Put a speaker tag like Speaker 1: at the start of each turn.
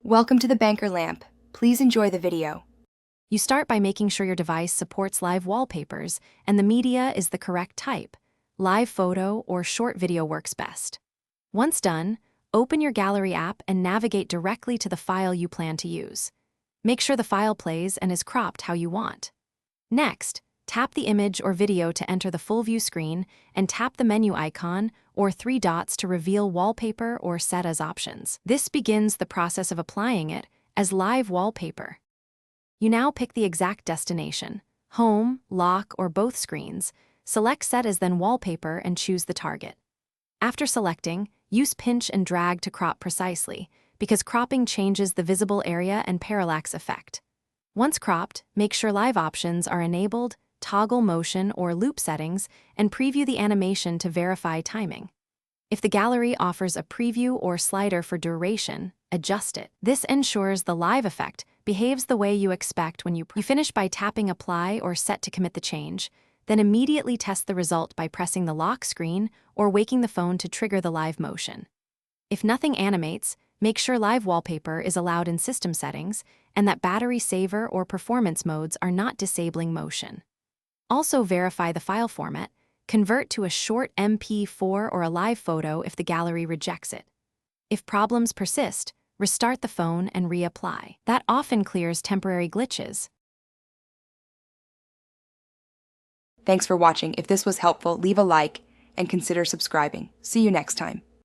Speaker 1: Welcome to the Banker Lamp. Please enjoy the video.
Speaker 2: You start by making sure your device supports live wallpapers and the media is the correct type. Live photo or short video works best. Once done, open your gallery app and navigate directly to the file you plan to use. Make sure the file plays and is cropped how you want. Next, tap the image or video to enter the full view screen and tap the menu icon or three dots to reveal wallpaper or set as options. This begins the process of applying it as live wallpaper. You now pick the exact destination, home, lock, or both screens, select Set as then Wallpaper and choose the target. After selecting, use pinch and drag to crop precisely, because cropping changes the visible area and parallax effect. Once cropped, make sure live options are enabled, toggle motion or loop settings, and preview the animation to verify timing. If the gallery offers a preview or slider for duration, adjust it. This ensures the live effect behaves the way you expect when you finish by tapping Apply or Set to commit the change, then immediately test the result by pressing the lock screen or waking the phone to trigger the live motion. If nothing animates, make sure live wallpaper is allowed in system settings and that battery saver or performance modes are not disabling motion. Also verify the file format, convert to a short MP4 or a live photo if the gallery rejects it. If problems persist, restart the phone and reapply. That often clears temporary glitches.
Speaker 1: Thanks for watching. If this was helpful, leave a like and consider subscribing. See you next time.